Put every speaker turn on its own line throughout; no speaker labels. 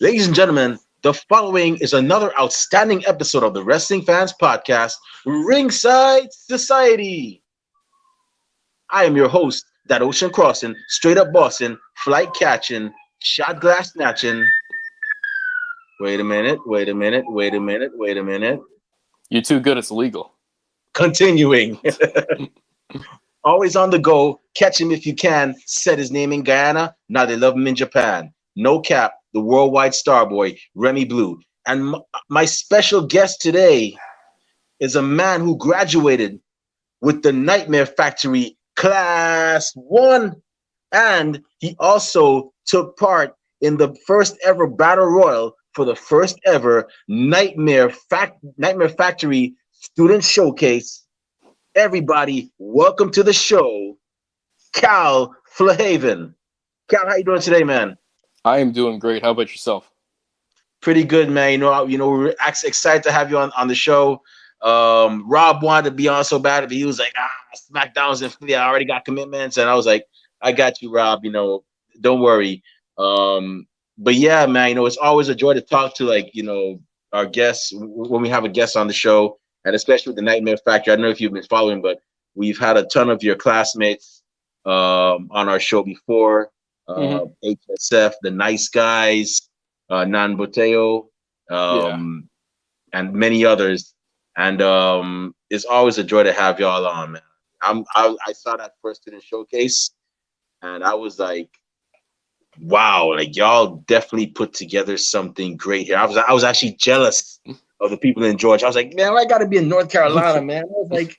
Ladies and gentlemen, the following is another outstanding episode of the Wrestling Fans Podcast, Ringside Society. I am your host, that ocean crossing, straight up bossing, flight catching, shot glass snatching. Wait a minute, wait a minute, wait a minute, wait a minute.
You're too good, it's illegal.
Continuing. Always on the go, catch him if you can. Said his name in Guyana, now they love him in Japan. No cap, the worldwide star boy, Remy Blue. And my special guest today is a man who graduated with the Nightmare Factory Class 1. And he also took part in the first ever Battle Royal for the first ever Nightmare Factory Student Showcase. Everybody, welcome to the show, Cal Flahaven. Cal, how you doing today, man?
I am doing great. How about yourself?
Pretty good, man. We're excited to have you on the show. Rob wanted to be on so bad, but he was like, SmackDown's in Philly. I already got commitments, and I was like, I got you, Rob. Don't worry. But yeah, man. It's always a joy to talk to our guests when we have a guest on the show. And especially with the Nightmare Factory, I don't know if you've been following, but we've had a ton of your classmates on our show before. HSF, the Nice Guys, Nan Boteo, and many others. And it's always a joy to have y'all on, man. I saw that first student showcase, and I was like, wow, like y'all definitely put together something great here. I was actually jealous of the people in Georgia. I was like, man, I got to be in North Carolina, man. I was like,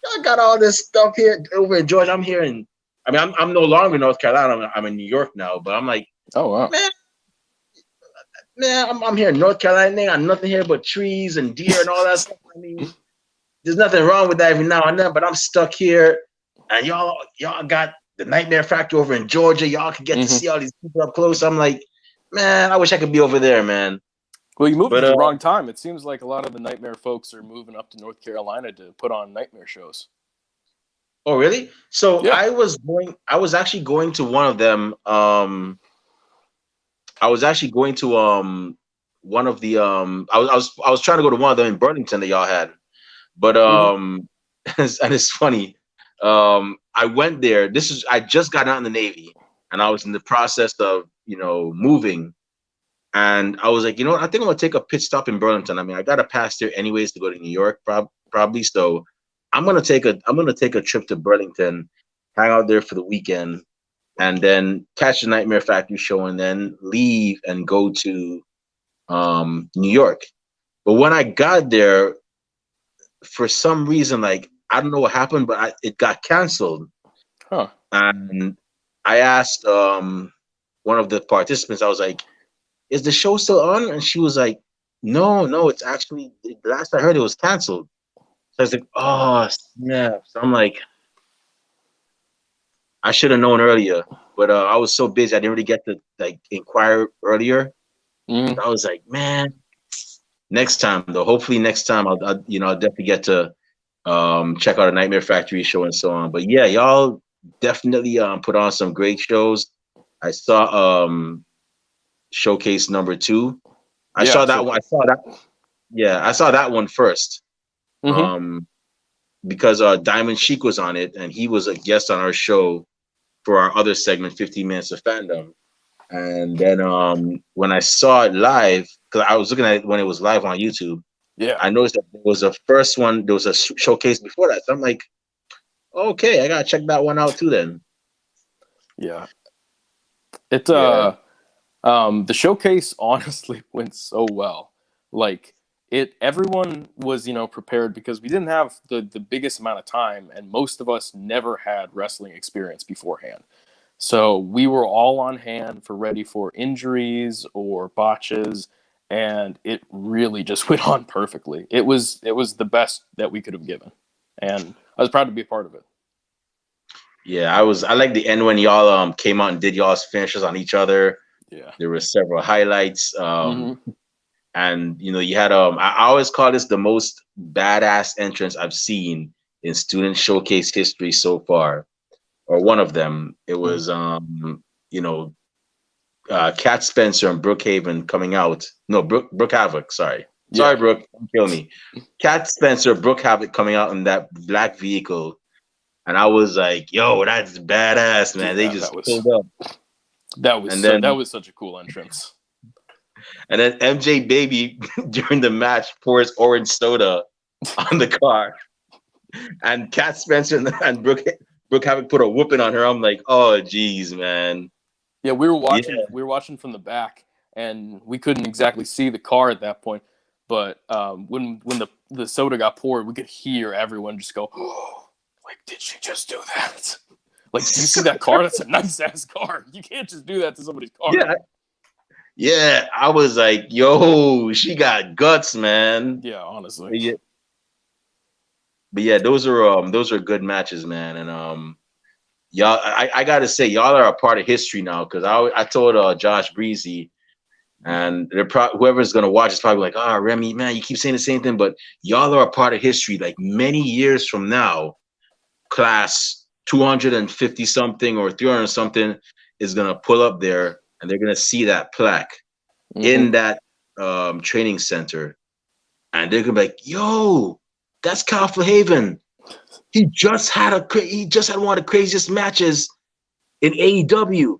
y'all got all this stuff here over in Georgia. I'm no longer in North Carolina. I'm in New York now, but I'm like,
oh wow,
man, I'm here in North Carolina. They got nothing here but trees and deer and all that stuff. I mean, there's nothing wrong with that every now and then, but I'm stuck here, and y'all got the Nightmare Factory over in Georgia. Y'all can get to see all these people up close. I'm like, man, I wish I could be over there, man.
Well, you moved at the wrong time. It seems like a lot of the Nightmare folks are moving up to North Carolina to put on Nightmare shows.
Oh, really? So
yeah.
I was actually going to one of them. I was actually going to one of the I was trying to go to one of them in Burlington that y'all had. But and it's funny. I went there. I just got out in the Navy, and I was in the process of, moving. And I was like, I think I'm gonna take a pit stop in Burlington. I mean, I got to pass there anyways to go to New York, probably. So I'm gonna take a trip to Burlington, hang out there for the weekend, and then catch the Nightmare Factory show, and then leave and go to New York. But when I got there, for some reason, like I don't know what happened, but it got canceled.
Huh.
And I asked one of the participants, I was like, is the show still on? And she was like, no, it's actually, the last I heard, it was canceled. So I was like, oh, snap. So I'm like, I should have known earlier, but I was so busy, I didn't really get to inquire earlier. I was like, man, next time though, hopefully next time I'll definitely get to check out a Nightmare Factory show and so on. But yeah, y'all definitely put on some great shows. I saw Showcase number 2. I saw that one. I saw that one first. Because Diamond Sheik was on it, and he was a guest on our show for our other segment, 15 Minutes of Fandom. And then when I saw it live, because I was looking at it when it was live on YouTube, I noticed that there was a first one, there was a showcase before that. So I'm like, okay, I gotta check that one out too then.
Yeah. The showcase honestly went so well. Like everyone was, prepared because we didn't have the biggest amount of time, and most of us never had wrestling experience beforehand. So we were all on hand ready for injuries or botches, and it really just went on perfectly. It was the best that we could have given, and I was proud to be a part of it.
Yeah, I like the end when y'all came out and did y'all's finishes on each other.
Yeah,
there were several highlights. And you had I always call this the most badass entrance I've seen in student showcase history so far, or one of them. It was Cat Spencer and Brooke Haven coming out. No, Brooke Havoc. Sorry,
Yeah,
Brooke, don't kill me. Cat Spencer, Brooke Havoc coming out in that black vehicle, and I was like, "Yo, that's badass, man!"
dude,
They
that
just
was
pulled up, and
that
then
was such a cool entrance.
MJ Baby during the match pours orange soda on the car, and Cat Spencer and Brooke Havoc put a whooping on her. I'm like, "Oh, geez, man."
Yeah,
Yeah,
we were watching from the back, and we couldn't exactly see the car at that point. But when the soda got poured, we could hear everyone just go, oh, like, did she just do that? Like, do you see that car? That's a nice ass car. You can't just do that to somebody's car.
yeah, yeah. I was like, "Yo, she got guts, man."
Yeah, honestly.
But yeah, those are good matches, man. And y'all, I gotta say, y'all are a part of history now because I told Josh Breezy, and whoever's gonna watch is probably like, "Ah, Remy, man, you keep saying the same thing," but y'all are a part of history. Like many years from now, class 250 something or 300 something is gonna pull up there, and they're gonna see that plaque
Mm-hmm.
in that training center, and they're gonna be like, "Yo, that's Cal Flahaven. He just had one of the craziest matches in AEW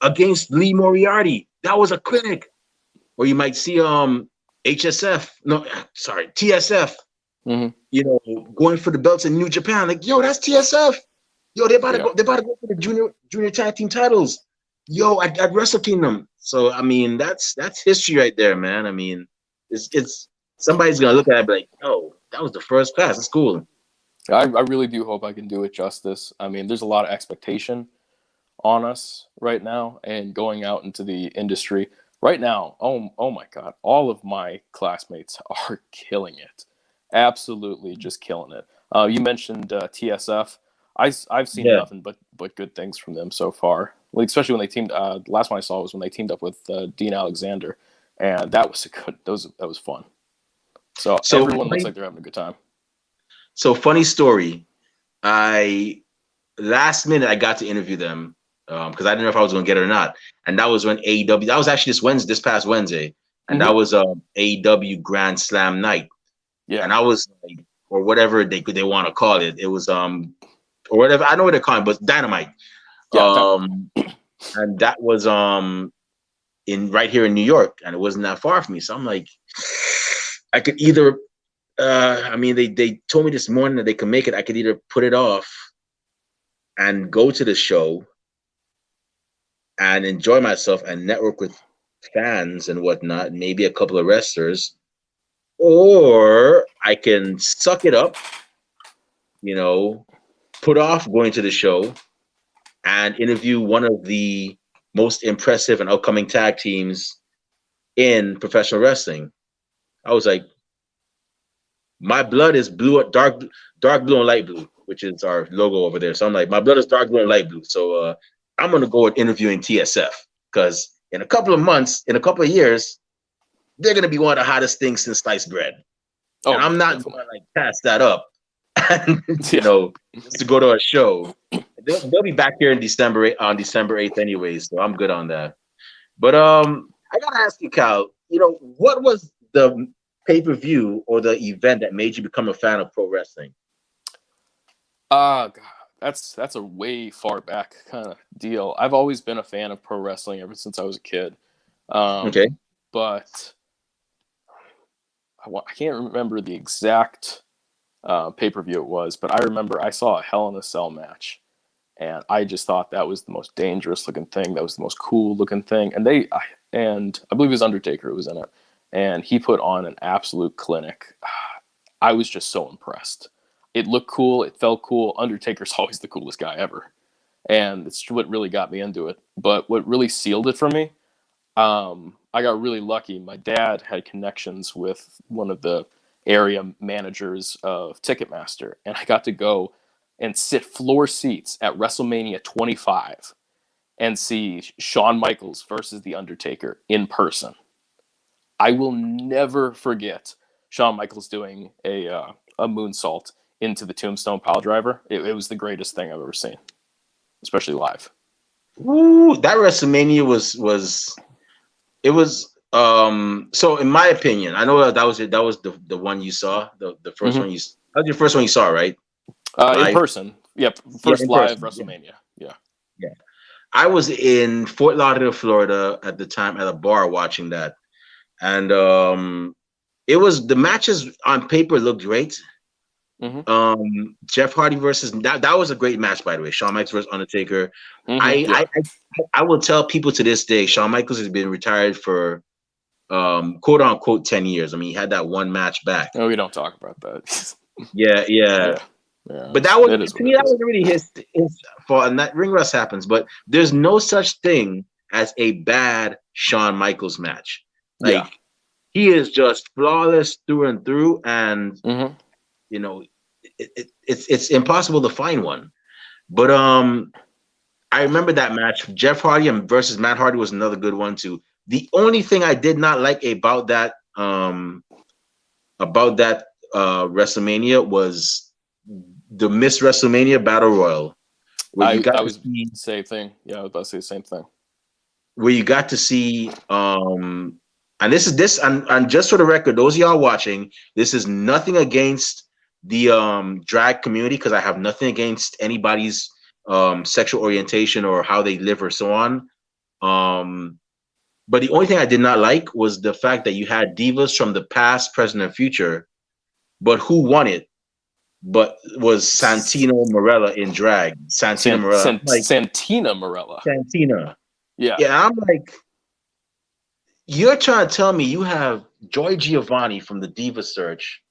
against Lee Moriarty. That was a clinic." Or you might see HSF, no, sorry, TSF,
Mm-hmm.
going for the belts in New Japan. Like, yo, that's TSF. Yo,
Yeah.
they're about to go for the junior tag team titles. Yo, at Wrestle Kingdom. So I mean, that's history right there, man. I mean, it's somebody's gonna look at it and be like, "Oh, that was the first class. That's cool."
I really do hope I can do it justice. I mean, there's a lot of expectation on us right now, and going out into the industry right now. Oh my God, all of my classmates are killing it, absolutely just killing it. You mentioned TSF. I've seen
Yeah,
nothing but good things from them so far. Like especially when they teamed. Last one I saw was when they teamed up with Dean Alexander, and that was a good. That was fun. So
so
everyone looks like they're having a good time.
funny story. I Last minute I got to interview them because I didn't know if I was going to get it or not. And that was when AEW. That was actually this past Wednesday, and
Mm-hmm.
that was AEW Grand Slam night.
Yeah,
And I was like, or whatever they want to call it. It was or whatever, I know what they're calling it, but Dynamite.
yeah, Dynamite.
And that was in right here in New York, and it wasn't that far from me. So I'm like, I could either. I mean, they told me this morning that they could make it. I could either put it off and go to the show and enjoy myself and network with fans and whatnot, maybe a couple of wrestlers, or I can suck it up, you know, put off going to the show and interview one of the most impressive and upcoming tag teams in professional wrestling. I was like, my blood is blue, dark blue and light blue, which is our logo over there. So I'm like, my blood is dark blue and light blue. So I'm gonna go with interviewing TSF because in a couple of months, in a couple of years, they're gonna be one of the hottest things since sliced bread. And
Oh
I'm
yeah,
not
definitely.
gonna like pass that up and
Yeah.
just to go to a show. They'll be back here in December 8th anyways, so I'm good on that. But I gotta ask you, Cal, what was the pay-per-view or the event that made you become a fan of pro wrestling?
God, that's a way far back kind of deal. I've always been a fan of pro wrestling ever since I was a kid,
Okay.
but I can't remember the exact pay per view it was. But I remember I saw a Hell in a Cell match, and I just thought that was the most dangerous looking thing. That was the most cool looking thing, and I believe it was Undertaker who was in it, and he put on an absolute clinic. I was just so impressed. It looked cool. It felt cool. Undertaker's always the coolest guy ever. And it's what really got me into it. But what really sealed it for me, I got really lucky. My dad had connections with one of the area managers of Ticketmaster, and I got to go and sit floor seats at WrestleMania 25 and see Shawn Michaels versus The Undertaker in person. I will never forget Shawn Michaels doing a moonsault into the Tombstone Pile Driver. It was the greatest thing I've ever seen, especially live.
Ooh, that WrestleMania was it was so in my opinion, I know that was it. That was the one you saw, the first one
Mm-hmm.
that was your first one you saw, right?
In
Live?
person. Yep.
Yeah,
First
in
live
person. Yeah.
WrestleMania. Yeah.
Yeah. I was in Fort Lauderdale, Florida at the time at a bar watching that. And it was the matches on paper looked great.
Mm-hmm.
Jeff Hardy versus that was a great match, by the way. Shawn Michaels versus Undertaker.
Mm-hmm.
I
Yeah.
I will tell people to this day, Shawn Michaels has been retired for quote unquote 10 years. I mean, he had that one match back.
No, we don't talk about that.
Yeah, yeah.
Yeah. Yeah.
But that was
It is
to
what
me,
it
that
is.
was really his fault. And that ring rust happens, but there's no such thing as a bad Shawn Michaels match.
Yeah.
Like he is just flawless through and through, and
Mm-hmm.
you know, it's impossible to find one. But I remember that match. Jeff Hardy versus Matt Hardy was another good one too. The only thing I did not like about that WrestleMania was the Miss WrestleMania Battle Royal, where you
I
got to
was
see
same thing. Yeah, I was about to say the same thing.
and this and just for the record, those of y'all watching, this is nothing against the drag community because I have nothing against anybody's sexual orientation or how they live or so on. Um, but the only thing I did not like was the fact that you had divas from the past, present, and future, but who won it? But was Santino Morella in drag? Santina Morella, I'm like
Santina Morella.
Santina.
Yeah.
Yeah, I'm like, you're trying to tell me you have Joy Giovanni from the Diva Search,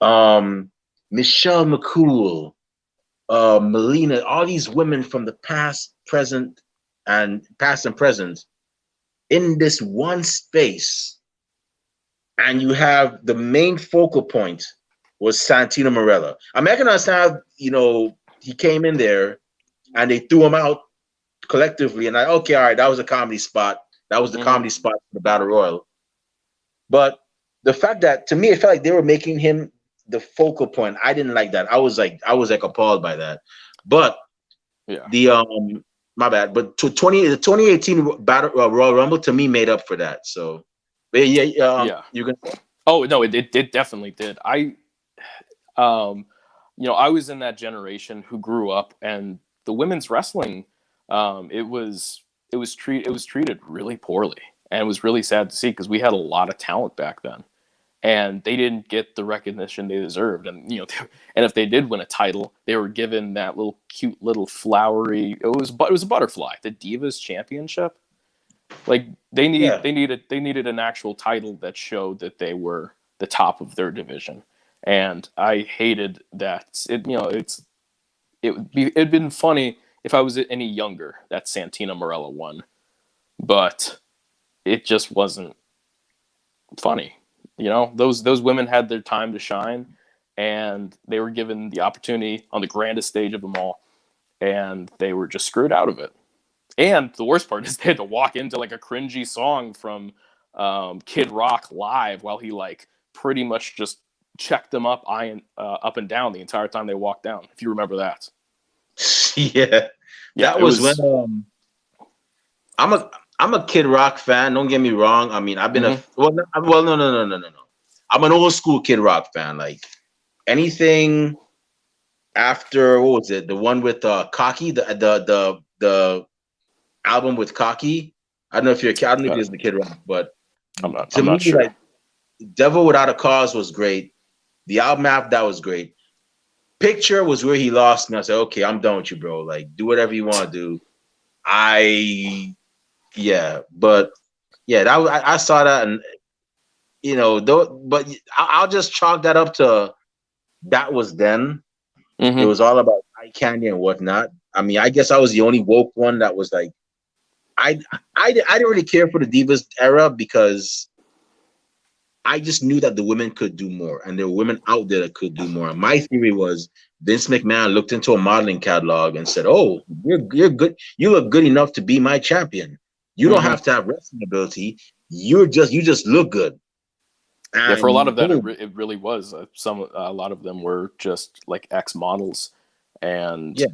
um, Michelle McCool, Melina, all these women from the past and present in this one space, and you have the main focal point was Santino Morella. I mean, I can understand, he came in there and they threw him out collectively, and okay, all right, that was a comedy spot. That was the
Mm-hmm.
comedy spot for the Battle Royal. But the fact that to me it felt like they were making him the focal point, I didn't like that. I was like appalled by that. But
Yeah.
the my bad. But the 2018 Battle Royal Rumble to me made up for that. So, but yeah,
Yeah.
you're gonna say?
Oh no, it definitely did. Um, I was in that generation who grew up, and the women's wrestling, it was treated really poorly, and it was really sad to see because we had a lot of talent back then, and they didn't get the recognition they deserved. And and if they did win a title, they were given that little cute little flowery. It was a butterfly, the Divas Championship. Like
Yeah,
they needed an actual title that showed that they were the top of their division. And I hated that. It'd been funny if I was any younger that Santina Morella won, but it just wasn't funny. Those women had their time to shine, and they were given the opportunity on the grandest stage of them all, and they were just screwed out of it. And the worst part is they had to walk into like a cringy song from Kid Rock live while he like pretty much just checked them up and down the entire time they walked down. If you remember that,
yeah.
yeah,
That
it
was when
was.
I'm a Kid Rock fan. Don't get me wrong. I mean, I've been
Mm-hmm.
no, no, no, no, no, no. I'm an old school Kid Rock fan. Like anything after what was it? The one with Cocky, the album with Cocky. I don't know if you're. I don't know if
Uh,
you're the Kid Rock, but to
I'm
me,
not sure.
like Devil Without a Cause was great. The album after that was great. Picture was where he lost me. I said, okay, I'm done with you, bro. Like, do whatever you want to do. I yeah, but yeah, I saw that, and though, but I'll just chalk that up to that was then. It
Mm-hmm.
was all about eye candy and whatnot. I mean, I guess I was the only woke one that was like, I I didn't really care for the Divas era because I just knew that the women could do more, and there were women out there that could do more. And my theory was Vince McMahon looked into a modeling catalog and said, "Oh, you're good. You look good enough to be my champion. You don't
Mm-hmm.
have to have wrestling ability. You just look good."
Yeah, for a lot of
And
that,
boom,
it really was. A lot of them were just like ex models, and
yeah.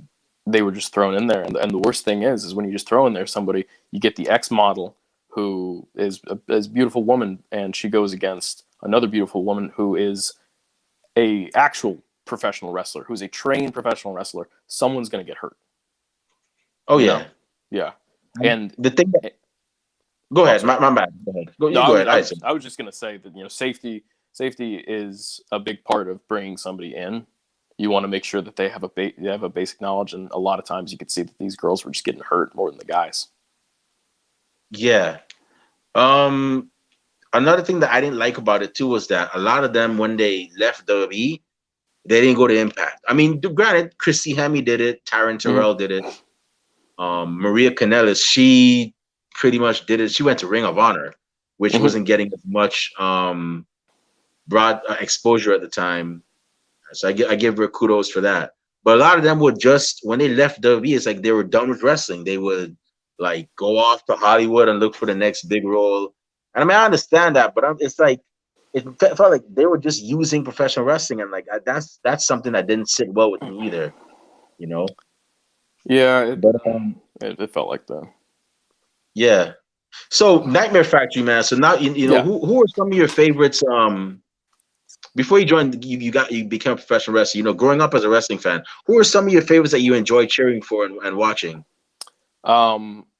they were just thrown in there. And the worst thing is when you just throw in there somebody, you get the ex model who is a beautiful woman, and she goes against another beautiful woman who is a actual professional wrestler, who's a trained professional wrestler. Someone's going to get hurt.
Oh
You know?
yeah.
Yeah. And
The thing that, go
oh,
ahead,
sorry.
my bad. Go ahead.
No,
You go ahead.
I was just going to say that, you know, safety is a big part of bringing somebody in. You want to make sure that they have a basic knowledge, and a lot of times you could see that these girls were just getting hurt more than the guys.
Yeah. Um, Another thing that I didn't like about it too was that a lot of them, when they left WWE, they didn't go to Impact. I mean, granted, Christy Hemme did it, Taryn Terrell did it, Maria Kanellis, she pretty much did it. She went to Ring of Honor, which wasn't getting as much broad exposure at the time. So I give her kudos for that. But a lot of them would just, when they left WWE, it's like they were done with wrestling. They would like go off to Hollywood and look for the next big role. And I mean, I understand that, but it's like it felt like they were just using professional wrestling, and like that's something that didn't sit well with me either, you know.
Yeah,
But
it felt like that.
yeah. So Nightmare Factory, man. So now you know
Yeah.
who are some of your favorites? Before you joined, you became a professional wrestler. You know, growing up as a wrestling fan, who are some of your favorites that you enjoy cheering for and watching?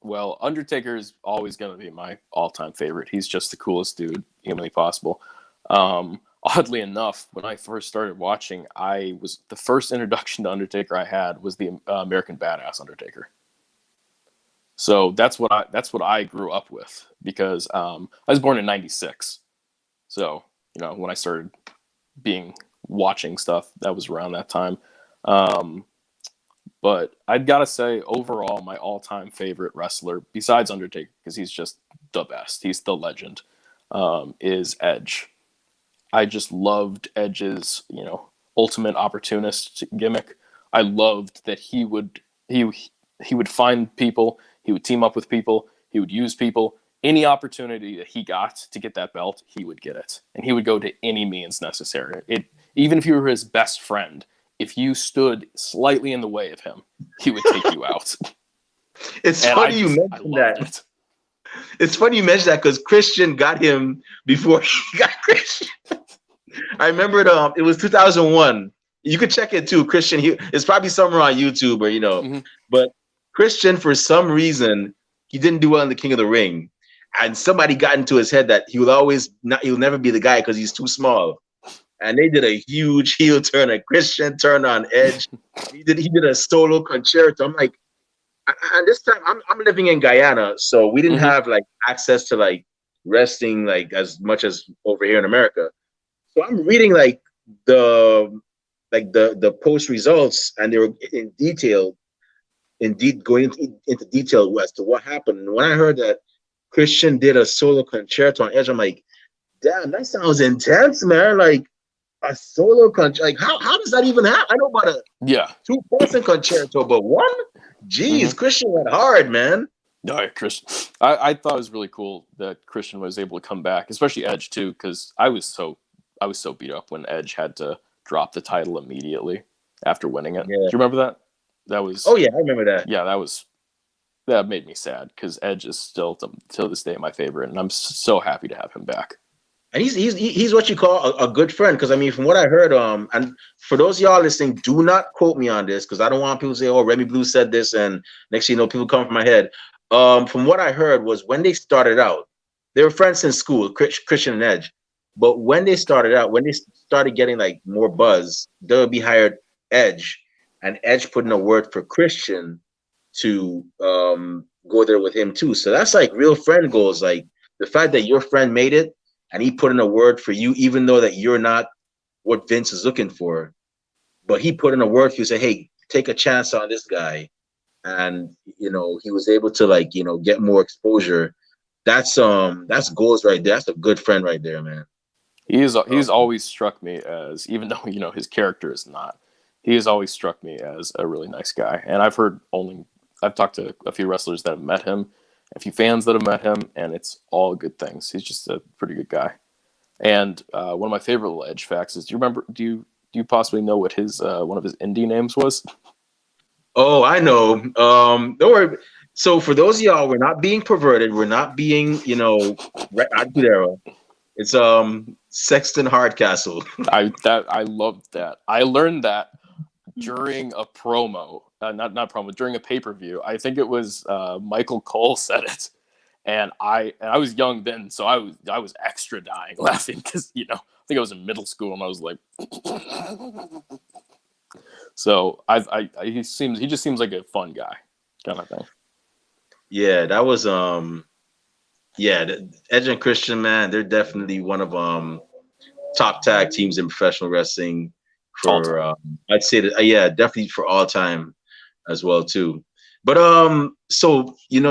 Well, Undertaker is always going to be my all-time favorite. He's just the coolest dude humanly possible. Oddly enough, when I first started watching, the first introduction to Undertaker I had was the American Badass Undertaker. So that's what I grew up with, because I was born in '96. So, you know, when I started watching stuff, that was around that time. But I'd gotta say, overall, my all-time favorite wrestler, besides Undertaker, because he's just the best, he's the legend, is Edge. I just loved Edge's, you know, ultimate opportunist gimmick. I loved that he would find people, he would team up with people, he would use people. Any opportunity that he got to get that belt, he would get it, and he would go to any means necessary. Even if you were his best friend, if you stood slightly in the way of him, he would take you out.
It's funny you mentioned that. It's funny you mentioned that because Christian got him before he got Christian. I remember it was 2001. You could check it too. Christian, it's probably somewhere on YouTube or, you know, but Christian, for some reason, he didn't do well in the King of the Ring. And somebody got into his head that he'll never be the guy because he's too small. And they did a huge heel turn, a Christian turn on Edge. He did a solo concerto. I'm like, and this time I'm living in Guyana, so we didn't have like access to like wrestling like as much as over here in America. So I'm reading like the post results, and they were going into detail as to what happened. And when I heard that Christian did a solo concerto on Edge, I'm like, damn, that sounds intense, man. Like a solo concerto. Like how does that even happen? I know about a 2-person concerto, but one? Jeez, Christian went hard, man.
No, Christian. I thought it was really cool that Christian was able to come back, especially Edge too, because I was so beat up when Edge had to drop the title immediately after winning it.
Yeah.
Do you remember that? That was.
Oh yeah, I remember that.
Yeah, that made me sad, because Edge is still till this day my favorite, and I'm so happy to have him back.
And he's what you call a good friend, because I mean, from what I heard, and for those of y'all listening, do not quote me on this, because I don't want people to say, "Oh, Remy Blue said this," and next thing you know, people come from my head. From what I heard was when they started out, they were friends in school, Christian and Edge. But when they started out, when they started getting like more buzz, WWE hired Edge, and Edge put in a word for Christian to go there with him too. So that's like real friend goals, like the fact that your friend made it. And he put in a word for you, even though that you're not what Vince is looking for. But he put in a word for you, say, hey, take a chance on this guy. And, you know, he was able to, like, you know, get more exposure. That's goals right there. That's a good friend right there, man.
He's always struck me as, even though, you know, his character is not, he has always struck me as a really nice guy. And I've talked to a few wrestlers that have met him, a few fans that have met him, and it's all good things. He's just a pretty good guy. And one of my favorite little Edge facts is, do you possibly know what his one of his indie names was?
Oh, I know. Don't worry. So for those of y'all, we're not being perverted. We're not being, Aguilera. It's Sexton Hardcastle.
I loved that. I learned that during a promo, not promo, during a pay per view. I think it was Michael Cole said it, and I was young then, so I was extra dying laughing because I think I was in middle school and I was like, so he just seems like a fun guy kind of thing.
Yeah, that was Edge and Christian, man, they're definitely one of top tag teams in professional wrestling
All
for
time.
I'd say that yeah, definitely for all time as well too. But so you're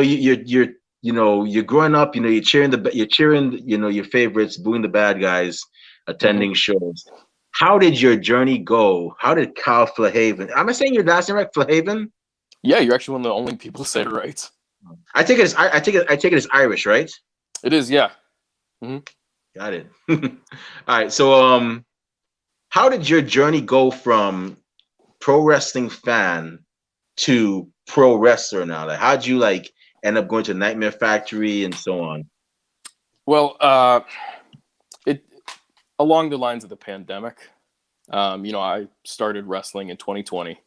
growing up, you're cheering your favorites, booing the bad guys,
Hmm.
attending shows. How did your journey go? How did Cal Flahaven? Am I saying your last name right? Flahaven?
Yeah, you're actually one of the only people to say it right.
I take it as Irish, right?
It is, yeah. Hmm.
Got it. All right. So how did your journey go from pro wrestling fan to pro wrestler now? Like, how'd you end up going to Nightmare Factory and so on?
Well, it along the lines of the pandemic. I started wrestling in 2020.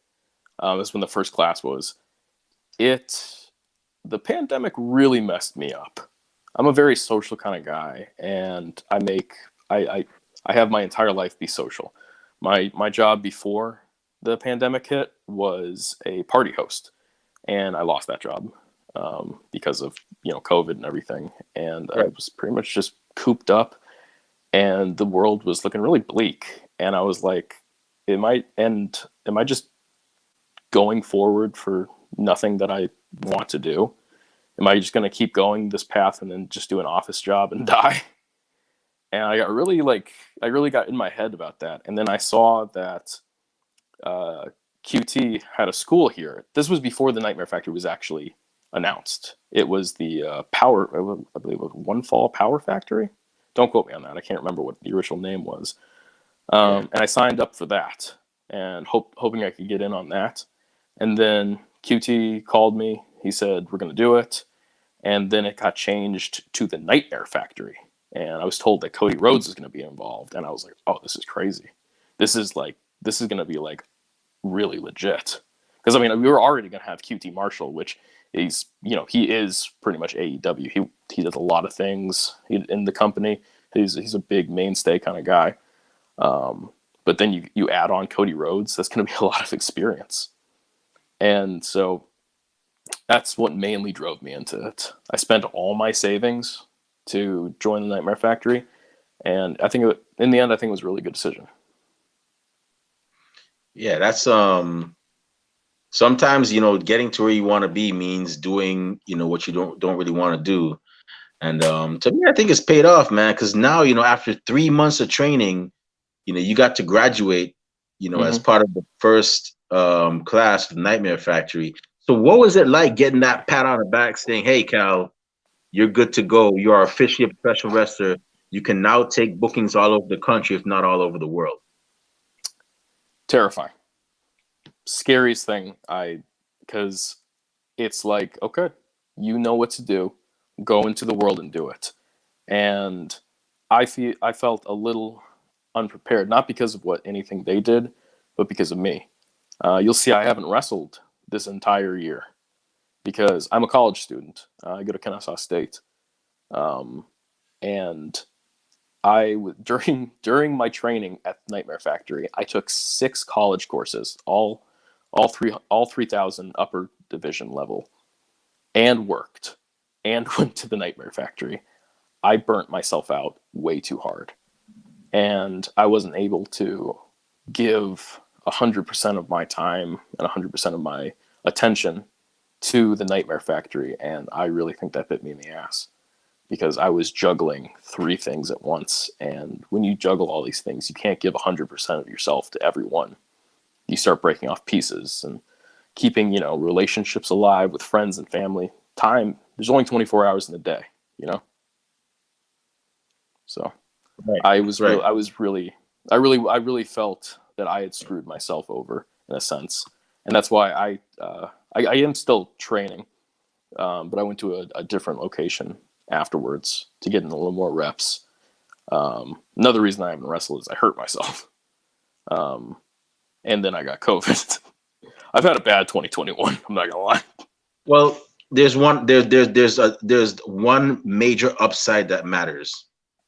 That's when the first class was. The pandemic really messed me up. I'm a very social kind of guy, and I have my entire life be social. My job before the pandemic hit was a party host, and I lost that job because of COVID and everything, and I
Right.
was pretty much just cooped up, and the world was looking really bleak, and I was like, am I just going forward for nothing that I want to do? Am I just going to keep going this path and then just do an office job and die? And I really got in my head about that. And then I saw that uh, QT had a school here. This was before the Nightmare Factory was actually announced. It was the I believe it was One Fall Power Factory. Don't quote me on that. I can't remember what the original name was.
Yeah.
And I signed up for that and hoping I could get in on that. And then QT called me. He said, "We're going to do it." And then it got changed to the Nightmare Factory. And I was told that Cody Rhodes is going to be involved. And I was like, oh, this is crazy. This is going to be like really legit. Because I mean, we were already going to have QT Marshall, which he is pretty much AEW. He does a lot of things in the company. He's a big mainstay kind of guy. But then you add on Cody Rhodes, that's going to be a lot of experience. And so that's what mainly drove me into it. I spent all my savings to join the Nightmare Factory, and in the end, I think it was a really good decision.
Yeah, that's sometimes getting to where you want to be means doing what you don't really want to do. And to me, I think it's paid off, man, because now after 3 months of training, you got to graduate, as
Mm-hmm.
part of the first class of Nightmare Factory. So what was it like getting that pat on the back saying, "Hey, Cal, you're good to go. You are officially a professional wrestler. You can now take bookings all over the country, if not all over the world."
Terrifying, scariest thing. Because it's like, okay, you know what to do, go into the world and do it. And I felt a little unprepared, not because of what anything they did, but because of me. You'll see, I haven't wrestled this entire year because I'm a college student. I go to Kennesaw State, um, and during my training at Nightmare Factory, I took 6 college courses, all 3,000 upper division level, and worked, and went to the Nightmare Factory. I burnt myself out way too hard, and I wasn't able to give 100% of my time and 100% of my attention to the Nightmare Factory, and I really think that bit me in the ass because I was juggling 3 things at once. And when you juggle all these things, you can't give 100% of yourself to everyone. You start breaking off pieces and keeping, relationships alive with friends and family. Time, there's only 24 hours in the day, you know? So
Right,
I was
right.
I really felt that I had screwed myself over in a sense. and that's why I am still training, but I went to a different location afterwards to get in a little more reps. Another reason I haven't wrestled is I hurt myself, and then I got COVID. I've had a bad 2021. I'm not gonna lie.
Well, there's one major upside that matters.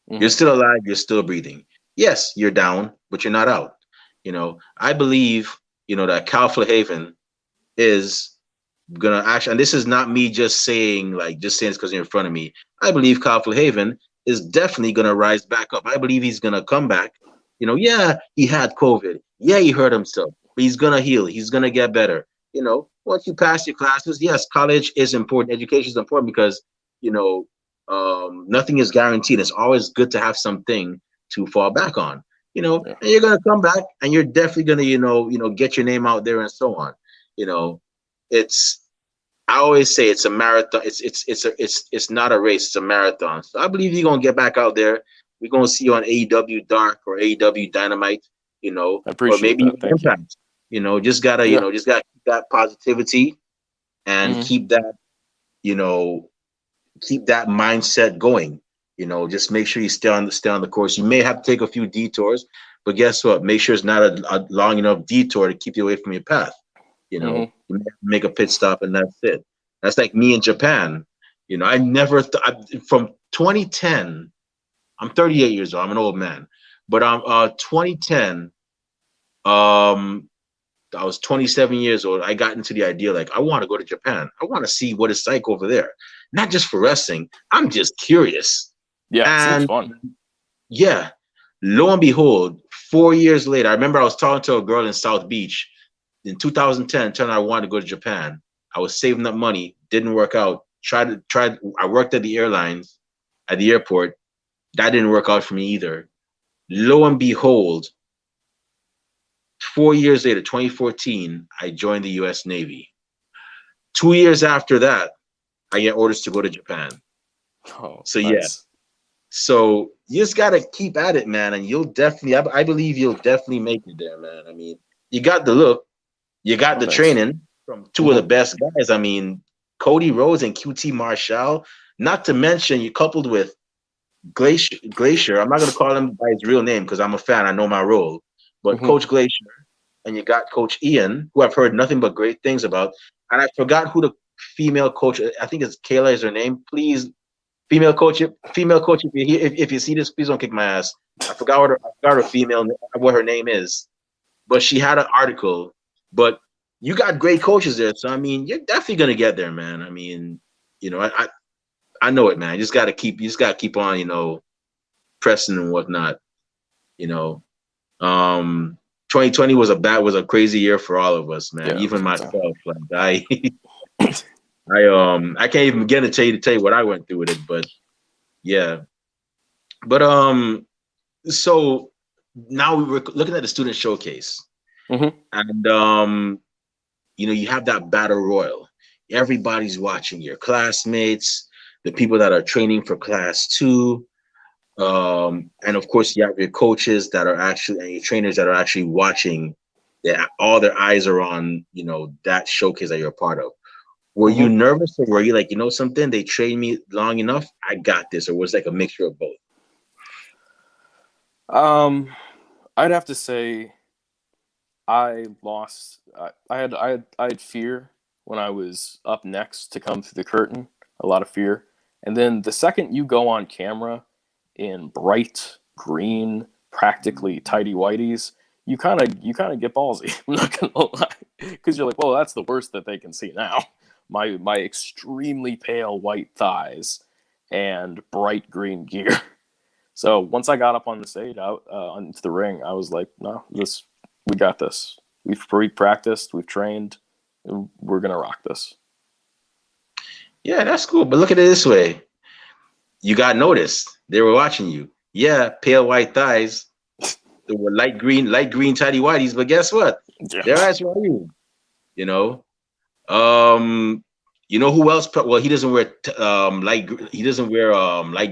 You're
Mm-hmm.
still alive, you're still breathing. Yes, you're down, but you're not out. I believe, that Cal Flahaven is gonna actually, and this is not me just saying it's because you're in front of me. I believe Cal Flahaven is definitely gonna rise back up. I believe he's gonna come back. Yeah, he had COVID. Yeah, he hurt himself, but he's gonna heal. He's gonna get better. Once you pass your classes, yes, college is important. Education is important because you know nothing is guaranteed. It's always good to have something to fall back on.
Yeah.
And you're gonna come back, and you're definitely gonna get your name out there and so on. You know, it's I always say it's a marathon. It's not a race. It's a marathon. So I believe you're gonna get back out there. We're gonna see you on AEW Dark or AEW Dynamite.
I
Or
appreciate
maybe
that.
even
Thank you.
Impact. Just gotta
Yeah.
just gotta keep that positivity and
Mm-hmm.
you know keep that mindset going. Just make sure you stay on the course. You may have to take a few detours, but guess what? Make sure it's not a long enough detour to keep you away from your path.
Mm-hmm.
You may have to make a pit stop and that's it. That's like me in Japan. I never from 2010. I'm 38 years old. I'm an old man, but 2010. Um, I was 27 years old. I got into the idea like I want to go to Japan. I want to see what it's like over there, not just for wrestling. I'm just curious.
Yeah, it seems
And
fun.
yeah, lo and behold, 4 years later, I remember I was talking to a girl in South Beach in 2010, telling her I wanted to go to Japan. I was saving up money, didn't work out. Tried. I worked at the airlines, at the airport. That didn't work out for me either. Lo and behold, 4 years later, 2014, I joined the U.S. Navy. 2 years after that, I get orders to go to Japan.
Oh,
So yeah,
nice.
so you just gotta keep at it, man, and you'll definitely. I believe you'll definitely make it there, man. I mean, you got the look, you got
Oh,
the
thanks.
training from two of the
Mm-hmm.
best guys. I mean, Cody Rhodes and QT Marshall. Not to mention, you coupled with Glacier. Glacier. I'm not gonna call him by his real name because I'm a fan. I know my role, but
Mm-hmm.
Coach Glacier, and you got Coach Ian, who I've heard nothing but great things about. And I forgot who the female coach. I think it's Kayla is her name. Please, female coach. If you see this, please don't kick my ass. I forgot what her name is, but she had an article. But you got great coaches there, so I mean, you're definitely gonna get there, man. I mean, I know it, man. You just gotta keep on, pressing and whatnot. You know, 2020 was a crazy year for all of us, man.
Yeah.
Even
Yeah.
myself, like I can't even begin to tell you what I went through with it, but yeah. But so now we were looking at the student showcase,
Mm-hmm.
and you have that battle royal. Everybody's watching, your classmates, the people that are training for class two, and of course you have your coaches that are actually and your trainers that are actually watching. All their eyes are on that showcase that you're a part of. Were you
Mm-hmm.
nervous, or were you like, something, they trained me long enough, I got this, or was it like a mixture of both?
Um, I'd have to say I lost. I had fear when I was up next to come through the curtain. A lot of fear, and then the second you go on camera in bright green, practically tidy whities, you kind of get ballsy. I'm not gonna lie, because you're like, well, that's the worst that they can see now. My extremely pale white thighs and bright green gear. So once I got up on the stage, out onto the ring, I was like, no, we got this. We've practiced, we've trained, and we're gonna rock this.
Yeah, that's cool. But look at it this way: you got noticed. They were watching you. Yeah, pale white thighs. They were light green tidy whities. But guess what?
Yeah.
Their eyes were on you. You know. Um, who else? Well, he doesn't wear light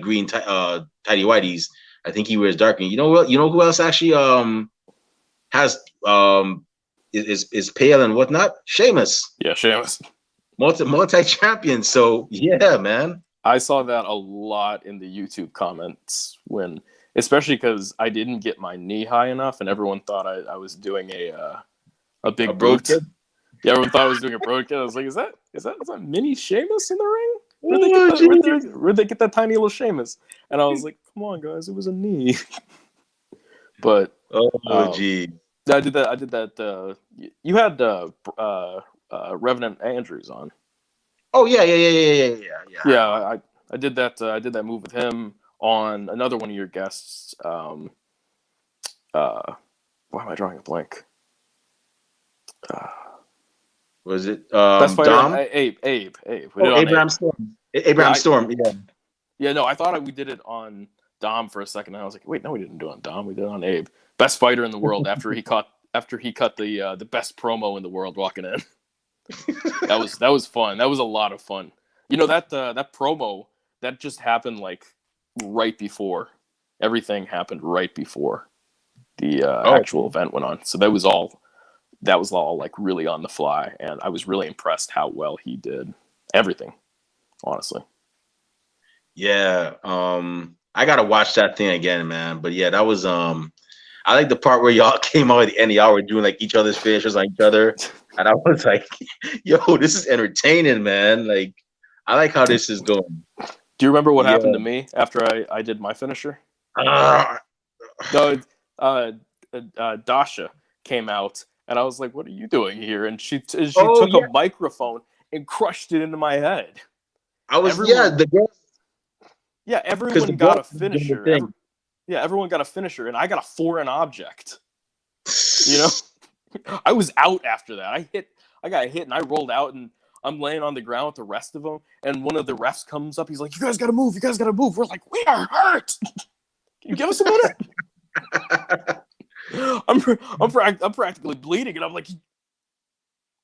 green tidy whities. I think he wears dark green. You know what? You know who else actually has is pale and whatnot. Sheamus,
Yeah, Sheamus.
multi champion. So yeah, man.
I saw that a lot in the YouTube comments when, especially because I didn't get my knee high enough, and everyone thought I was doing a
A
big
broad
boot.
kid.
Yeah, everyone thought I was doing a broad kid. I was like, is that mini Sheamus in the ring? Where'd they get
Oh,
that?
geez.
Where'd they get that tiny little Sheamus? And I was like, come on, guys, it was a knee. But
Oh,
um,
gee.
I did that. I did that. You had Revenant Andrews on.
Oh, yeah, yeah, yeah, yeah, yeah, yeah, yeah.
Yeah, I did that. I did that move with him on another one of your guests. Why am I drawing a blank? Uh,
Was it
Best fighter and
Dom?
Abe. We did
Oh,
it on
Abraham
Abe.
Storm.
Yeah,
Abraham Storm. Yeah.
yeah. No, I thought we did it on Dom for a second, and I was like, wait, no, we didn't do it on Dom. We did it on Abe. Best fighter in the world after he cut the best promo in the world walking in. That was fun. That was a lot of fun. You know that promo that just happened like right before everything happened right before the
Oh,
actual event went on. So that was all like really on the fly, and I was really impressed how well he did everything. Honestly,
yeah. I gotta watch that thing again, man. But yeah, that was I like the part where y'all came out at the end. Y'all were doing like each other's finishes on each other, and I was like, "Yo, this is entertaining, man!" Like, I like how this is going.
do you remember what
Yeah.
happened to me after I did my finisher?
Ah,
No, Dasha came out, and I was like, "What are you doing here?" And she
oh
took a
yeah,
microphone and crushed it into my head.
I was yeah
Everyone,
the girl
yeah,
because the
everyone got
girl
a
was doing the
finisher.
thing.
Yeah, everyone got a finisher, and I got a foreign object. You know, I was out after that. I got hit, and I rolled out, and I'm laying on the ground with the rest of them. And one of the refs comes up. He's like, "You guys got to move. You guys got to move." We're like, "We are hurt. Can you give us a minute?" I'm practically bleeding, and I'm like,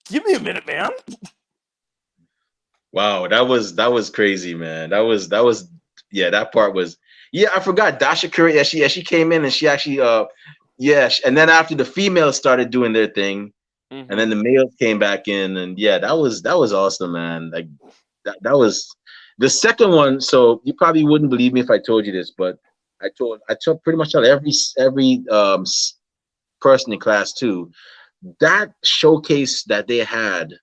"Give me a minute, man."
Wow, that was crazy, man. That was yeah, that part was yeah. I forgot Dasha Curry. Yeah, she came in and she actually yeah, and then after the females started doing their thing, and
Mm-hmm.
then the males came back in, and yeah, that was awesome, man. Like that was the second one. So you probably wouldn't believe me if I told you this, but I told pretty much every person in class too. That showcase that they had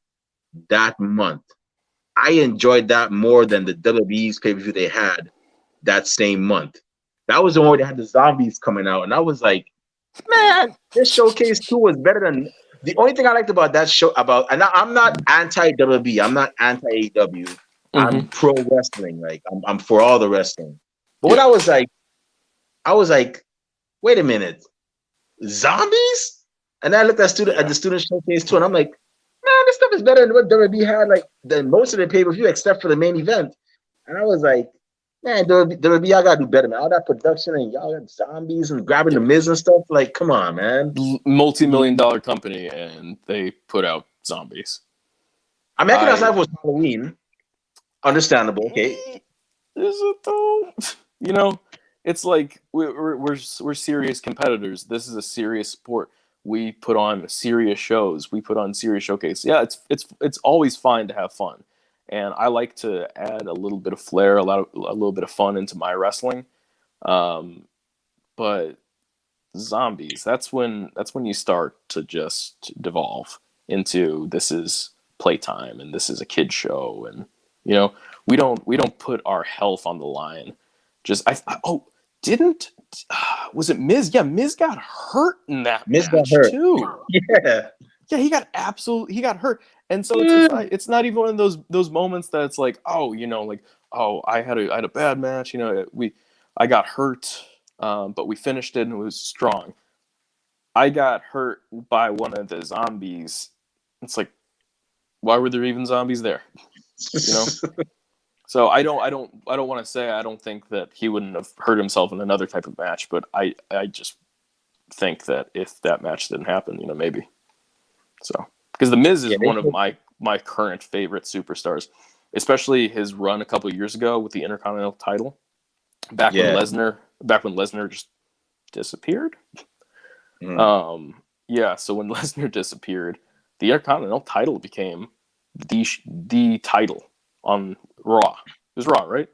that month, I enjoyed that more than the WWE's pay-per-view they had that same month. That was the one where they had the zombies coming out, and I was like, man, this showcase too was better than the only thing I liked about that show about. And I'm not anti WWE, I'm not anti AEW. I'm
Mm-hmm.
pro wrestling. Like I'm for all the wrestling. But when
Yeah.
I was like, wait a minute, zombies? And I looked at
Yeah.
the student showcase too, and I'm like, man, this stuff is better than what WWE had like than most of the pay per view except for the main event. And I was like, man, WWE, y'all gotta do better, man. All that production and y'all got zombies and grabbing the
Yeah.
Miz and stuff. Like, come on, man.
Multi-million-dollar company, and they put out zombies.
American Life
I
was Halloween. Understandable. Okay.
Is it though? You know, it's like we're serious competitors. This is a serious sport. We put on serious shows. We put on serious showcase. Yeah, it's always fine to have fun, and I like to add a little bit of flair, a little bit of fun into my wrestling. Um, but zombies, that's when you start to just devolve into this is playtime and this is a kid show, and you know we don't put our health on the line. Just oh, didn't was it Miz? Yeah, Miz got hurt in that
Miz got
match
hurt.
too.
Yeah.
Yeah, he got hurt. And so it's not even one of those moments that it's like, oh, like, oh, I had a bad match, I got hurt, but we finished it and it was strong. I got hurt by one of the zombies. It's like, why were there even zombies there? You know? So I don't want to say I don't think that he wouldn't have hurt himself in another type of match, but I just think that if that match didn't happen, maybe. So because the Miz
Yeah,
is one of my current favorite superstars, especially his run a couple of years ago with the Intercontinental title, back when
yeah.
Lesnar just disappeared.
Mm.
Yeah, so when Lesnar disappeared, the Intercontinental title became the title on Raw. It was Raw, right?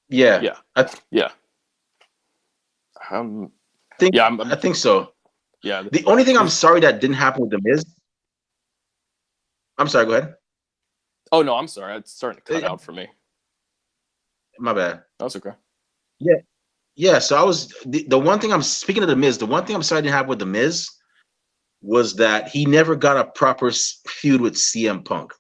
Yeah,
Yeah,
I
yeah. Um,
think
yeah,
I think so.
yeah.
The only thing I'm
There's
sorry that didn't happen with the Miz. I'm sorry. Go ahead.
Oh no, I'm sorry. It's starting to cut
Eh,
out for me.
My bad.
That's okay.
Yeah, yeah. So I was the one thing I'm speaking of the Miz. The one thing I'm sorry didn't happen with the Miz was that he never got a proper feud with CM Punk.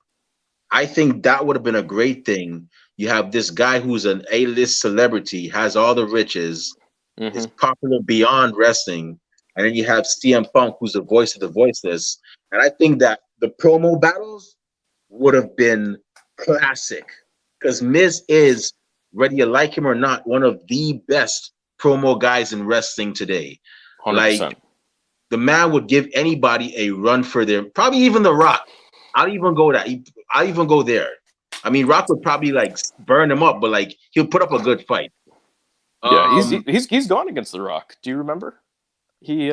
I think that would have been a great thing. You have this guy who's an A-list celebrity, has all the riches, is
Hmm.
popular beyond wrestling, and then you have CM Punk, who's the voice of the voiceless. And I think that the promo battles would have been classic because Miz is, whether you like him or not, one of the best promo guys in wrestling today. Like
100%.
the man would give anybody a run for their, probably even The Rock. I'll even go that. I'll even go there. I mean, Rock would probably like burn him up, but like he'll put up a good fight.
Yeah,
Um,
he's gone against The Rock. Do you remember? He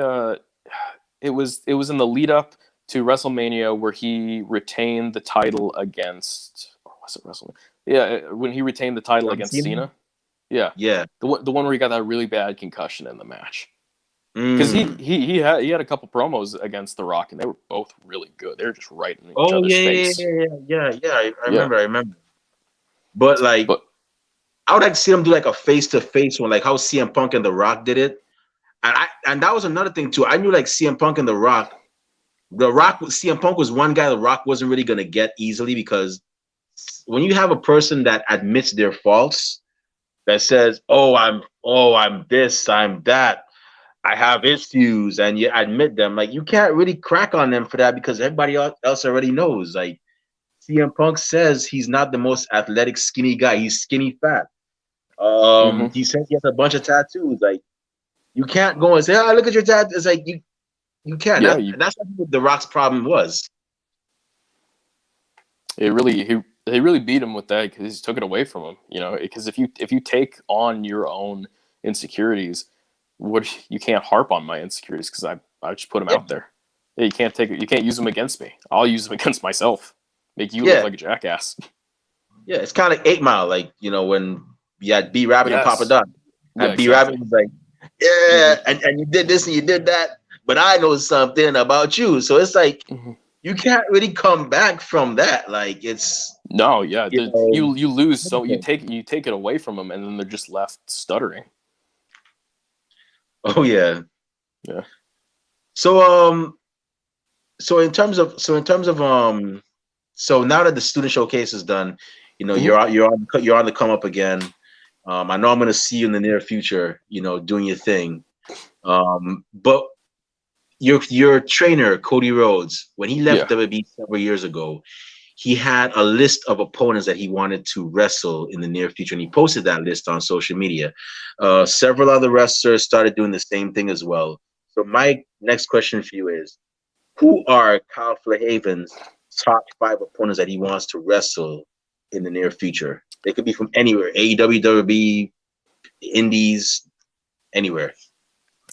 it was in the lead up to WrestleMania where he retained the title against, or was it WrestleMania? Yeah, when he retained the title
John
against
Cena?
Cena. Yeah,
Yeah.
the one where he got that really bad concussion in the match. Because
Mm.
he had a couple promos against The Rock and they were both really good. They were just right in each
Oh
other's
yeah, yeah,
face.
yeah, yeah, yeah. I
Yeah,
remember. I remember. But like,
but
I would like to see them do like a face to face one, like how CM Punk and The Rock did it. And that was another thing too. I knew like CM Punk and The Rock. The Rock, CM Punk was one guy The Rock wasn't really gonna get easily because when you have a person that admits their faults, that says, I'm this, I'm that, I have issues," and you admit them, like you can't really crack on them for that because everybody else already knows. Like CM Punk says he's not the most athletic, skinny guy. He's skinny fat.
mhm.
He says he has a bunch of tattoos. Like you can't go and say, "Oh, look at your tattoo." It's like you can't.
Yeah,
That's what The Rock's problem was.
it really he really beat him with that because he took it away from him. Because if you take on your own insecurities, what you can't harp on my insecurities because I just put them
Yeah,
out there. Yeah, you can't take it. You can't use them against me. I'll use them against myself. Make you look
yeah,
like a jackass.
yeah. It's kind of like 8 Mile, like when you had B Rabbit and Papa
Yes.
Doc,
Yeah.
and B Rabbit
Exactly.
was like,
Hmm.
"Yeah," and you did this and you did that, but I know something about you. So it's like
Hmm.
you can't really come back from that. Like it's
No. Yeah.
you know,
You lose. So you take it away from them, and then they're just left stuttering.
oh yeah.
Yeah.
So so in terms of so now that the student showcase is done,
Hmm.
you're on the come up again. I know I'm going to see you in the near future, doing your thing. But your trainer Cody Rhodes, when he left
Yeah.
WWE several years ago, he had a list of opponents that he wanted to wrestle in the near future, and he posted that list on social media. Several other wrestlers started doing the same thing as well. So my next question for you is, who are Cal Flahaven's top 5 opponents that he wants to wrestle in the near future? They could be from anywhere, AEW, WWE, Indies, anywhere.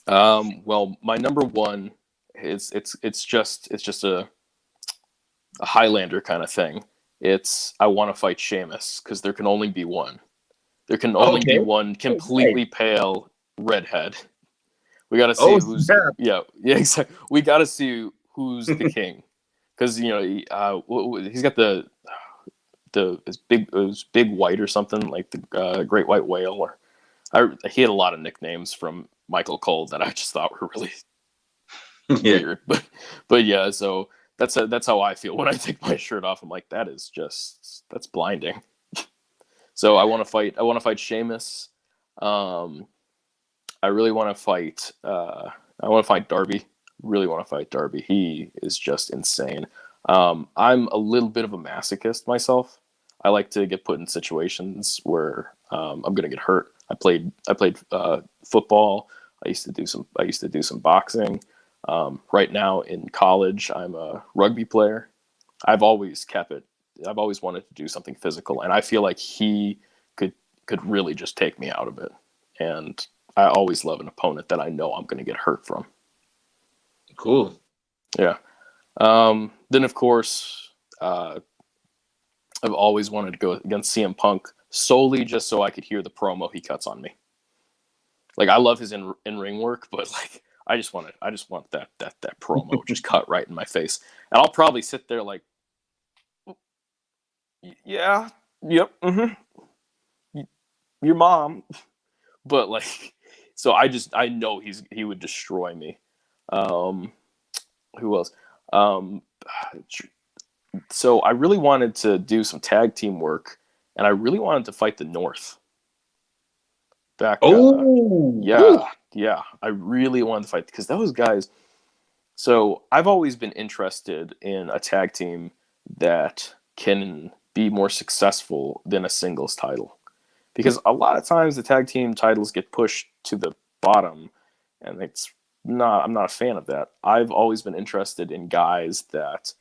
Well, my number one is it's just a Highlander kind of thing. It's I want to fight Sheamus because there can only be one. There can only be
Okay.
one
Oh, nice.
completely pale redhead. We got to see
Oh,
who's
snap.
yeah exactly. We got to see who's the king because he's got the his big white or something like the Great White Whale or he had a lot of nicknames from Michael Cole that I just thought were really
Yeah.
weird, but yeah, so that's how I feel when I take my shirt off. I'm like, that's blinding. So I want to fight Sheamus. Um, I really want to fight. I want to fight Darby. Really want to fight Darby. He is just insane. I'm a little bit of a masochist myself. I like to get put in situations where I'm gonna get hurt. I played football. I used to do some boxing. Right now in college, I'm a rugby player. I've always kept it. I've always wanted to do something physical, and I feel like he could could really just take me out of it. And I always love an opponent that I know I'm going to get hurt from.
Cool.
Yeah. Then of course, I've always wanted to go against CM Punk solely just so I could hear the promo he cuts on me. Like I love his in ring work, but like I just want that promo just cut right in my face, and I'll probably sit there like, yeah, yep, your mom, but like, so I know he would destroy me. Um, who else? Um, so I really wanted to do some tag team work, and I really wanted to fight the North back.
Oh,
Yeah,
whew.
yeah, I really wanted to fight because those guys. So I've always been interested in a tag team that can be more successful than a singles title, because a lot of times the tag team titles get pushed to the bottom, and I'm not a fan of that. I've always been interested in guys that